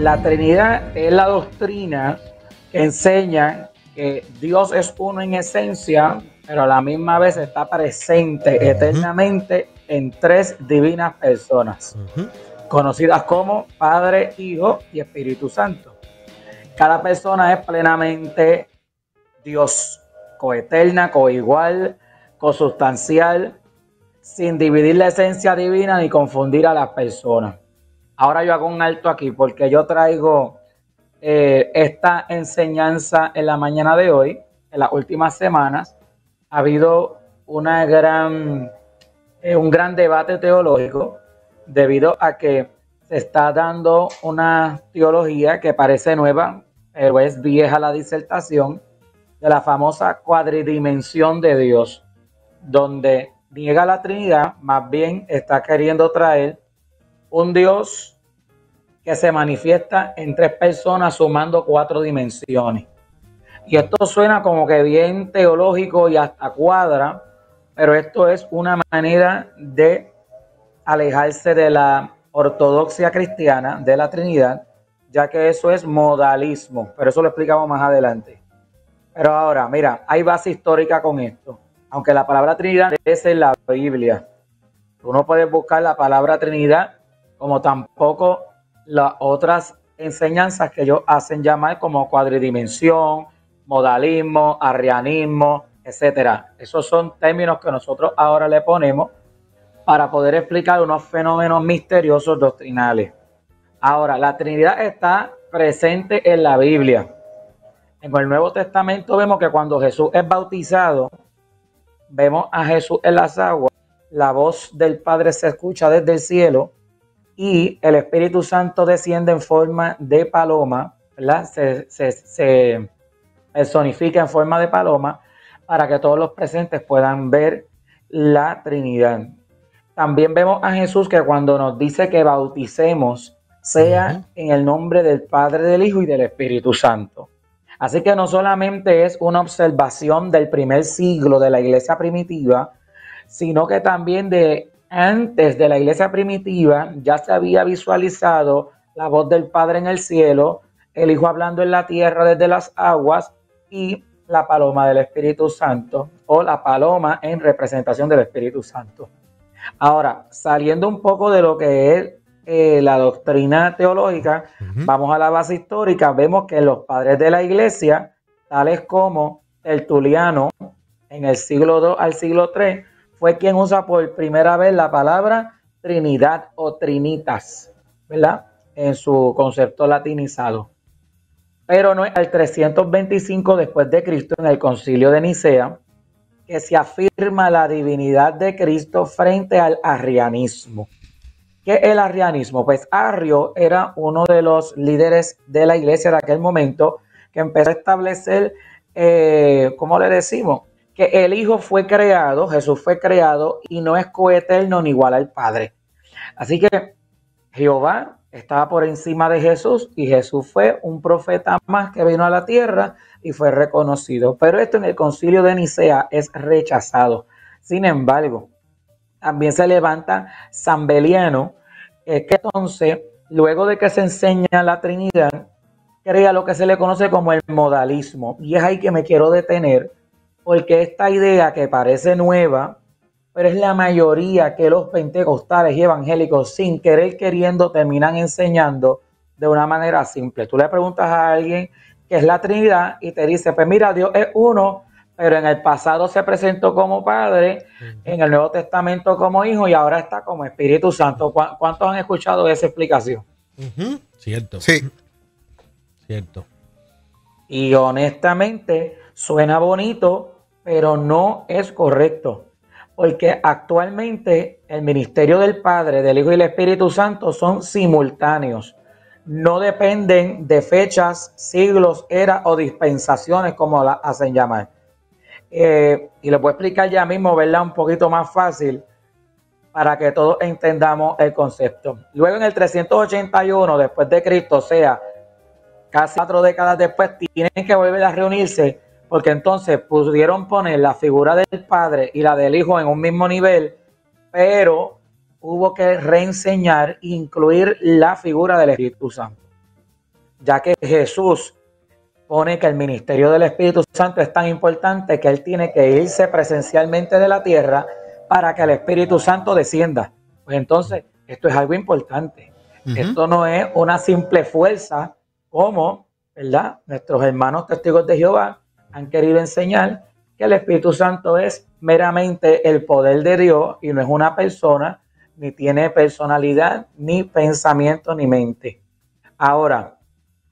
La Trinidad es la doctrina que enseña que Dios es uno en esencia, pero a la misma vez está presente eternamente en tres divinas personas, conocidas como Padre, Hijo y Espíritu Santo. Cada persona es plenamente Dios, coeterna, coigual, consustancial, sin dividir la esencia divina ni confundir a las personas. Ahora yo hago un alto aquí porque yo traigo esta enseñanza en la mañana de hoy. En las últimas semanas ha habido un gran debate teológico debido a que se está dando una teología que parece nueva, pero es vieja la disertación de la famosa cuadridimensión de Dios, donde niega la Trinidad, más bien está queriendo traer un Dios que se manifiesta en tres personas sumando cuatro dimensiones. Y esto suena como que bien teológico y hasta cuadra, pero esto es una manera de alejarse de la ortodoxia cristiana de la Trinidad, ya que eso es modalismo, pero eso lo explicamos más adelante. Pero ahora, mira, hay base histórica con esto. Aunque la palabra Trinidad es en la Biblia, tú no puedes buscar la palabra Trinidad como tampoco las otras enseñanzas que ellos hacen llamar como cuadridimensión, modalismo, arrianismo, etcétera. Esos son términos que nosotros ahora le ponemos para poder explicar unos fenómenos misteriosos doctrinales. Ahora, la Trinidad está presente en la Biblia. En el Nuevo Testamento vemos que cuando Jesús es bautizado, vemos a Jesús en las aguas, la voz del Padre se escucha desde el cielo y el Espíritu Santo desciende en forma de paloma, ¿verdad? Se personifica en forma de paloma para que todos los presentes puedan ver la Trinidad. También vemos a Jesús que cuando nos dice que bauticemos, sea en el nombre del Padre, del Hijo y del Espíritu Santo. Así que no solamente es una observación del primer siglo de la iglesia primitiva, sino que también de antes de la iglesia primitiva ya se había visualizado la voz del Padre en el cielo, el Hijo hablando en la tierra desde las aguas y la paloma del Espíritu Santo, o la paloma en representación del Espíritu Santo. Ahora, saliendo un poco de lo que es la doctrina teológica, vamos a la base histórica. Vemos que los padres de la iglesia, tales como Tertuliano, en el siglo II al siglo III, fue quien usa por primera vez la palabra Trinidad o Trinitas, ¿verdad? En su concepto latinizado. Pero no es al 325 después de Cristo, en el concilio de Nicea, que se afirma la divinidad de Cristo frente al arrianismo. ¿Qué es el arrianismo? Pues Arrio era uno de los líderes de la iglesia de aquel momento que empezó a establecer, ¿cómo le decimos? Que el Hijo fue creado, Jesús fue creado y no es coeterno ni igual al Padre. Así que Jehová estaba por encima de Jesús y Jesús fue un profeta más que vino a la tierra y fue reconocido. Pero esto en el concilio de Nicea es rechazado. Sin embargo, también se levanta San Beliano, que entonces, luego de que se enseña la Trinidad, crea lo que se le conoce como el modalismo. Y es ahí que me quiero detener, porque esta idea que parece nueva, pero es la mayoría que los pentecostales y evangélicos, sin querer queriendo, terminan enseñando de una manera simple. Tú le preguntas a alguien qué es la Trinidad y te dice, pues mira, Dios es uno, pero en el pasado se presentó como Padre, en el Nuevo Testamento como Hijo y ahora está como Espíritu Santo. ¿Cuántos han escuchado esa explicación? Cierto. Sí. Cierto. Y honestamente suena bonito, pero no es correcto. Porque actualmente el ministerio del Padre, del Hijo y del Espíritu Santo son simultáneos. No dependen de fechas, siglos, eras o dispensaciones como las hacen llamar. Y lo voy a explicar ya mismo, ¿verdad? Un poquito más fácil para que todos entendamos el concepto. Luego en el 381 después de Cristo, o sea, casi 4 décadas después, tienen que volver a reunirse porque entonces pudieron poner la figura del Padre y la del Hijo en un mismo nivel, pero hubo que reenseñar e incluir la figura del Espíritu Santo. ya que Jesús pone que el ministerio del Espíritu Santo es tan importante que Él tiene que irse presencialmente de la tierra para que el Espíritu Santo descienda. Pues entonces, esto es algo importante. Esto no es una simple fuerza como, ¿verdad?, nuestros hermanos testigos de Jehová han querido enseñar que el Espíritu Santo es meramente el poder de Dios y no es una persona, ni tiene personalidad, ni pensamiento, ni mente. Ahora,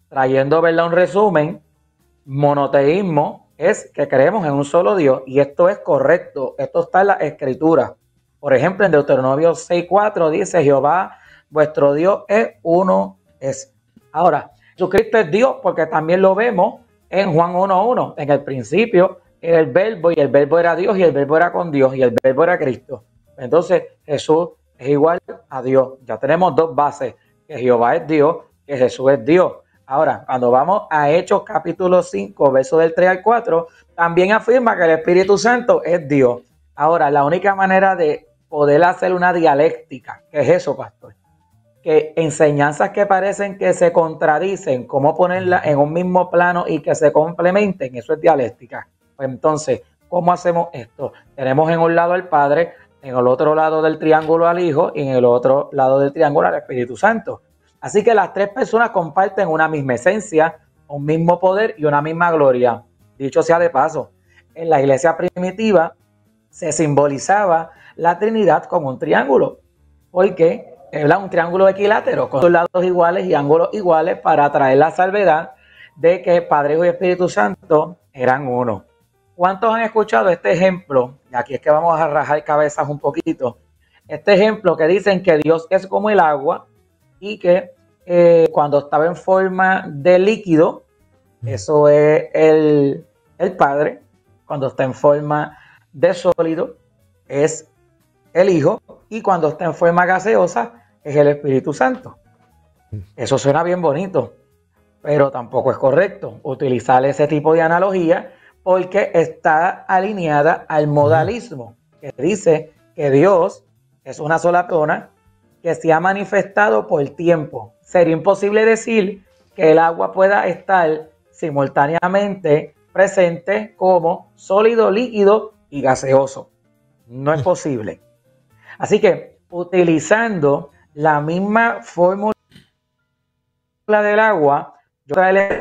trayendo, ¿verdad?, un resumen, monoteísmo es que creemos en un solo Dios, y esto es correcto, esto está en la Escritura. Por ejemplo, en Deuteronomio 6:4 dice: Jehová vuestro Dios es uno. Ahora, Jesucristo es Dios porque también lo vemos en Juan 1:1. En el principio era el verbo, y el verbo era Dios, y el verbo era con Dios, y el verbo era Cristo. Entonces Jesús es igual a Dios. Ya tenemos dos bases: que Jehová es Dios, que Jesús es Dios. Ahora, cuando vamos a Hechos capítulo 5, versos del 3 al 4, también afirma que el Espíritu Santo es Dios. Ahora, la única manera de poder hacer una dialéctica, ¿qué es eso, pastor? Que enseñanzas que parecen que se contradicen, cómo ponerlas en un mismo plano y que se complementen, eso es dialéctica. Pues entonces, ¿cómo hacemos esto? Tenemos en un lado al Padre, en el otro lado del triángulo al Hijo y en el otro lado del triángulo al Espíritu Santo. Así que las tres personas comparten una misma esencia, un mismo poder y una misma gloria. Dicho sea de paso, en la iglesia primitiva se simbolizaba la Trinidad como un triángulo, porque era un triángulo equilátero con lados iguales y ángulos iguales para traer la salvedad de que Padre, Hijo y Espíritu Santo eran uno. ¿Cuántos han escuchado este ejemplo? Y aquí es que vamos a rajar cabezas un poquito. Este ejemplo que dicen que Dios es como el agua y que cuando estaba en forma de líquido, eso es el Padre. Cuando está en forma de sólido, es el Hijo. Y cuando está en forma gaseosa, es el Espíritu Santo. Eso suena bien bonito, pero tampoco es correcto utilizar ese tipo de analogía, porque está alineada al modalismo, que dice que Dios es una sola persona que se ha manifestado por tiempo. Sería imposible decir que el agua pueda estar simultáneamente presente como sólido, líquido y gaseoso. No es posible. Así que, utilizando la misma fórmula del agua,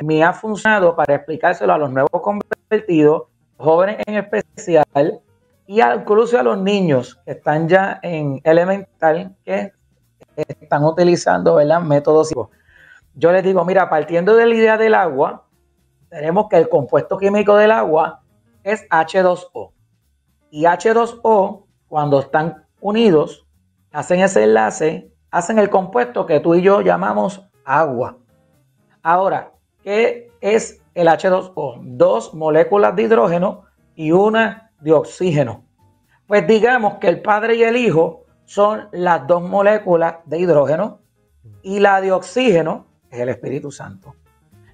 me ha funcionado para explicárselo a los nuevos convertidos, jóvenes en especial, y incluso a los niños que están ya en elemental, que están utilizando, ¿verdad?, métodos. Yo les digo, mira, partiendo de la idea del agua, tenemos que el compuesto químico del agua es H2O. Y H2O, cuando están unidos, hacen ese enlace, hacen el compuesto que tú y yo llamamos agua. Ahora, ¿qué es el H2O? Dos moléculas de hidrógeno y una de oxígeno. Pues digamos que el Padre y el Hijo son las dos moléculas de hidrógeno y la de oxígeno es el Espíritu Santo.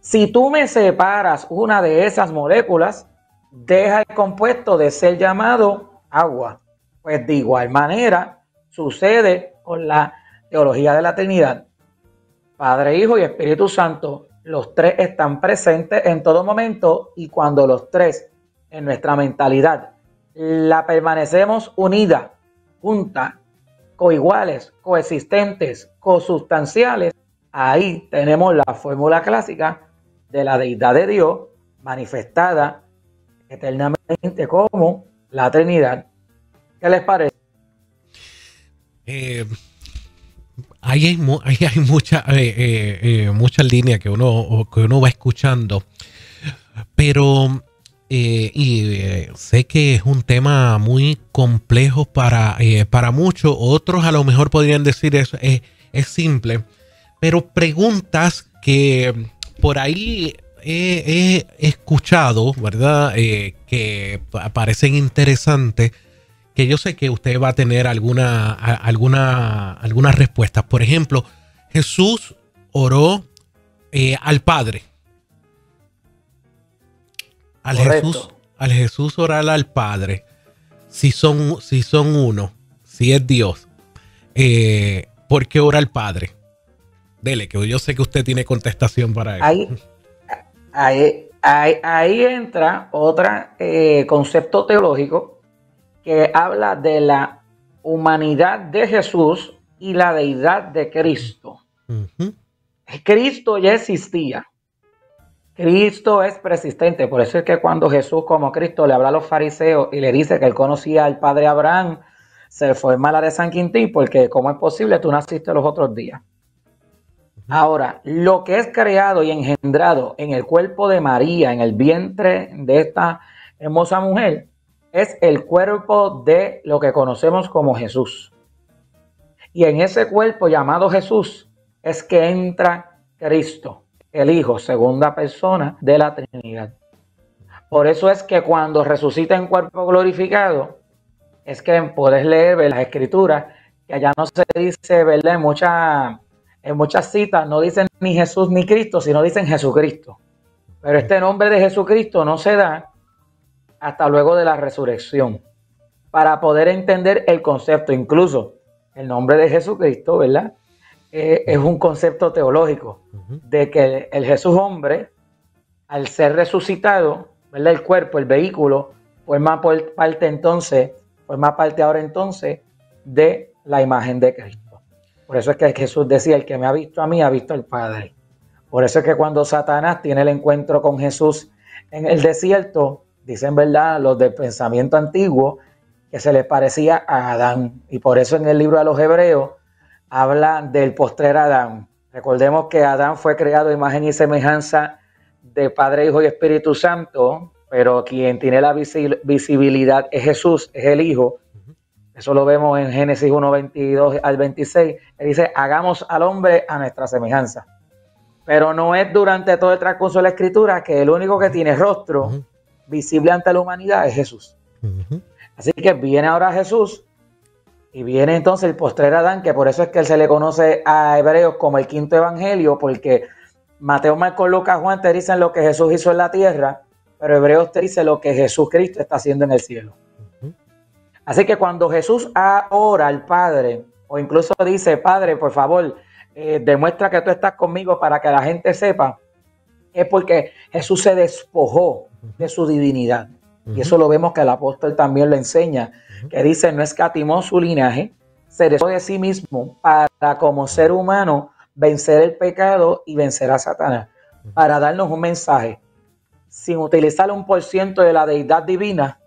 Si tú me separas una de esas moléculas, deja el compuesto de ser llamado agua. Pues de igual manera sucede con la teología de la Trinidad. Padre, Hijo y Espíritu Santo, los tres están presentes en todo momento, y cuando los tres en nuestra mentalidad la permanecemos unida, junta, coiguales, coexistentes, cosustanciales, ahí tenemos la fórmula clásica de la deidad de Dios manifestada eternamente como la Trinidad. ¿Qué les parece? Ahí hay muchas líneas que uno va escuchando, pero sé que es un tema muy complejo para muchos. Otros a lo mejor podrían decir eso es simple, pero preguntas que por ahí he escuchado, ¿verdad? Que parecen interesantes, que yo sé que usted va a tener algunas respuestas. Por ejemplo, Jesús oró al Padre. Al Jesús orar al Padre, si son uno, si es Dios, ¿por qué ora al Padre? Dele, que yo sé que usted tiene contestación para eso. Ahí entra otro concepto teológico que habla de la humanidad de Jesús y la deidad de Cristo. Cristo ya existía. Cristo es persistente. Por eso es que cuando Jesús, como Cristo, le habla a los fariseos y le dice que él conocía al padre Abraham, se forma la de San Quintín, porque ¿cómo es posible? Tú naciste los otros días. Ahora, lo que es creado y engendrado en el cuerpo de María, en el vientre de esta hermosa mujer, es el cuerpo de lo que conocemos como Jesús. Y en ese cuerpo llamado Jesús es que entra Cristo, el Hijo, segunda persona de la Trinidad. Por eso es que cuando resucita en cuerpo glorificado, es que puedes leer las Escrituras, que allá no se dice, ¿verdad? En muchas citas no dicen ni Jesús ni Cristo, sino dicen Jesucristo. Pero este nombre de Jesucristo no se da hasta luego de la resurrección, para poder entender el concepto. Incluso el nombre de Jesucristo, ¿verdad? Es un concepto teológico de que el Jesús hombre, al ser resucitado, ¿verdad? El cuerpo, el vehículo, forma parte ahora entonces de la imagen de Cristo. Por eso es que Jesús decía, el que me ha visto a mí, ha visto al Padre. Por eso es que cuando Satanás tiene el encuentro con Jesús en el desierto, dicen, ¿verdad?, los del pensamiento antiguo, que se les parecía a Adán. Y por eso en el libro de los Hebreos habla del postrer Adán. Recordemos que Adán fue creado a imagen y semejanza de Padre, Hijo y Espíritu Santo, pero quien tiene la visibilidad es Jesús, es el Hijo. Eso lo vemos en Génesis 1, 22 al 26. Él dice, hagamos al hombre a nuestra semejanza. Pero no es durante todo el transcurso de la Escritura que el único que tiene rostro visible ante la humanidad es Jesús. Así que viene ahora Jesús y viene entonces el postrer Adán, que por eso es que él se le conoce a Hebreos como el quinto evangelio, porque Mateo, Marcos, Lucas, Juan te dicen lo que Jesús hizo en la tierra, pero Hebreos te dice lo que Jesucristo está haciendo en el cielo. Así que cuando Jesús ora al Padre, o incluso dice, Padre, por favor, demuestra que tú estás conmigo para que la gente sepa, es porque Jesús se despojó de su divinidad. Y eso lo vemos que el apóstol también lo enseña, que dice, no escatimó su linaje, se despojó de sí mismo para como ser humano vencer el pecado y vencer a Satanás, para darnos un mensaje, sin utilizar 1% de la deidad divina,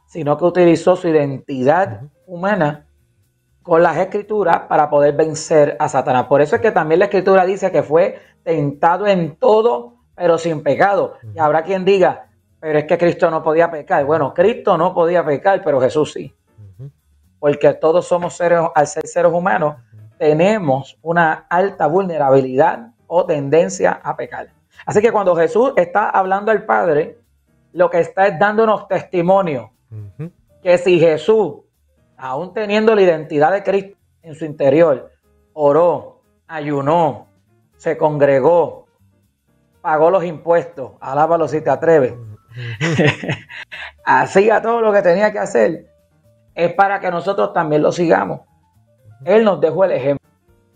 sino que utilizó su identidad humana con las Escrituras para poder vencer a Satanás. Por eso es que también la Escritura dice que fue tentado en todo, pero sin pecado. Y habrá quien diga, pero es que Cristo no podía pecar. Bueno, Cristo no podía pecar, pero Jesús sí. Porque todos somos seres, al ser seres humanos, tenemos una alta vulnerabilidad o tendencia a pecar. Así que cuando Jesús está hablando al Padre, lo que está es dándonos testimonio que si Jesús, aún teniendo la identidad de Cristo en su interior, oró, ayunó, se congregó, pagó los impuestos, alábalo si te atreves, hacía todo lo que tenía que hacer, es para que nosotros también lo sigamos. Él nos dejó el ejemplo,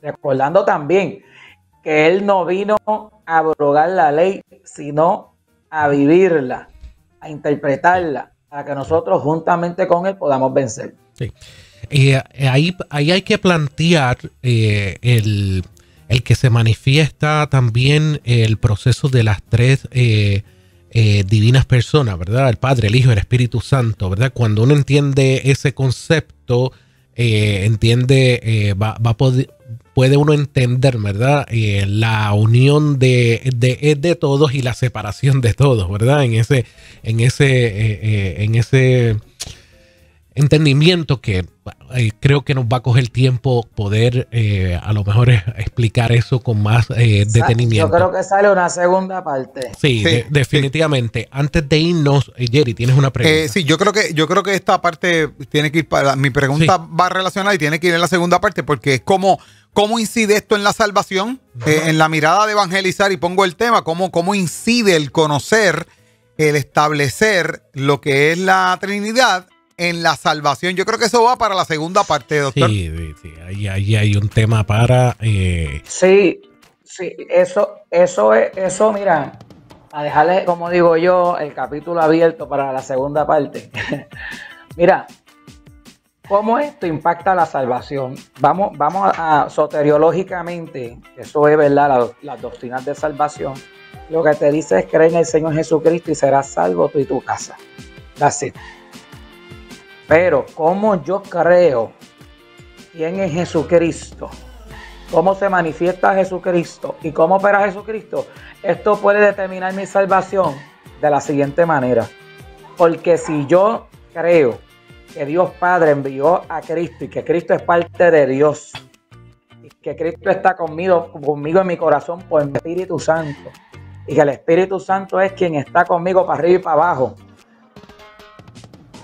recordando también que Él no vino a abrogar la ley, sino a vivirla, a interpretarla, para que nosotros juntamente con Él podamos vencer. Sí. Ahí hay que plantear el que se manifiesta también el proceso de las tres divinas personas, ¿verdad? El Padre, el Hijo y el Espíritu Santo, ¿verdad? Cuando uno entiende ese concepto, puede uno entender, ¿verdad? La unión de todos y la separación de todos, ¿verdad? En ese entendimiento que creo que nos va a coger tiempo poder a lo mejor explicar eso con más detenimiento. Yo creo que sale una segunda parte. Sí. Definitivamente. Antes de irnos, Jerry, ¿tienes una pregunta? Sí, yo creo que esta parte tiene que ir para mi pregunta va relacionada y tiene que ir en la segunda parte, porque es cómo incide esto en la salvación, en la mirada de evangelizar, y pongo el tema, cómo incide el conocer, el establecer lo que es la Trinidad en la salvación. Yo creo que eso va para la segunda parte, doctor. Sí, ahí hay un tema para... Sí, Sí, eso, mira, a dejarle, como digo yo, el capítulo abierto para la segunda parte. Mira, ¿cómo esto impacta la salvación? Vamos a soteriológicamente, eso es verdad, las doctrinas de salvación. Lo que te dice es creer en el Señor Jesucristo y serás salvo tú y tu casa. That's it. Pero, ¿cómo yo creo quién es Jesucristo? ¿Cómo se manifiesta Jesucristo? ¿Y cómo opera Jesucristo? Esto puede determinar mi salvación de la siguiente manera. Porque si yo creo que Dios Padre envió a Cristo y que Cristo es parte de Dios, y que Cristo está conmigo en mi corazón por el Espíritu Santo, y que el Espíritu Santo es quien está conmigo para arriba y para abajo,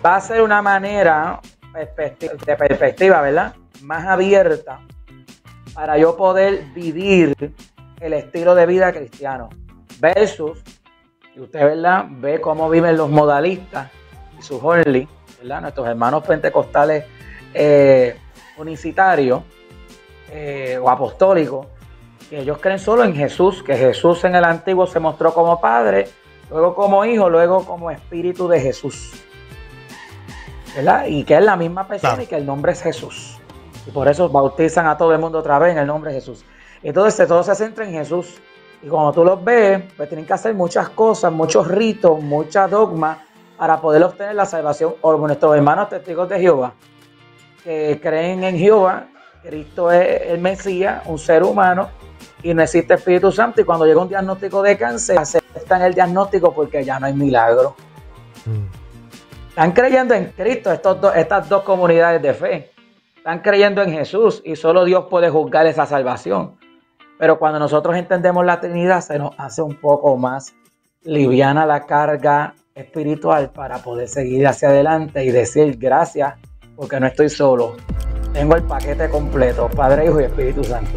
va a ser una manera de perspectiva, ¿verdad?, más abierta para yo poder vivir el estilo de vida cristiano. Versus, y usted, ¿verdad?, ve cómo viven los modalistas y sus only, ¿verdad?, nuestros hermanos pentecostales unicitarios o apostólicos, que ellos creen solo en Jesús, que Jesús en el antiguo se mostró como Padre, luego como Hijo, luego como Espíritu de Jesús, ¿verdad? Y que es la misma persona, claro, y que el nombre es Jesús. Y por eso bautizan a todo el mundo otra vez en el nombre de Jesús. Entonces todo se centra en Jesús. Y cuando tú los ves, pues tienen que hacer muchas cosas, muchos ritos, muchas dogmas para poder obtener la salvación. O nuestros hermanos testigos de Jehová, que creen en Jehová, Cristo es el Mesías, un ser humano, y no existe Espíritu Santo. Y cuando llega un diagnóstico de cáncer, aceptan el diagnóstico porque ya no hay milagro. Están creyendo en Cristo estas dos comunidades de fe. Están creyendo en Jesús y solo Dios puede juzgar esa salvación. Pero cuando nosotros entendemos la Trinidad, se nos hace un poco más liviana la carga espiritual para poder seguir hacia adelante y decir gracias porque no estoy solo. Tengo el paquete completo, Padre, Hijo y Espíritu Santo.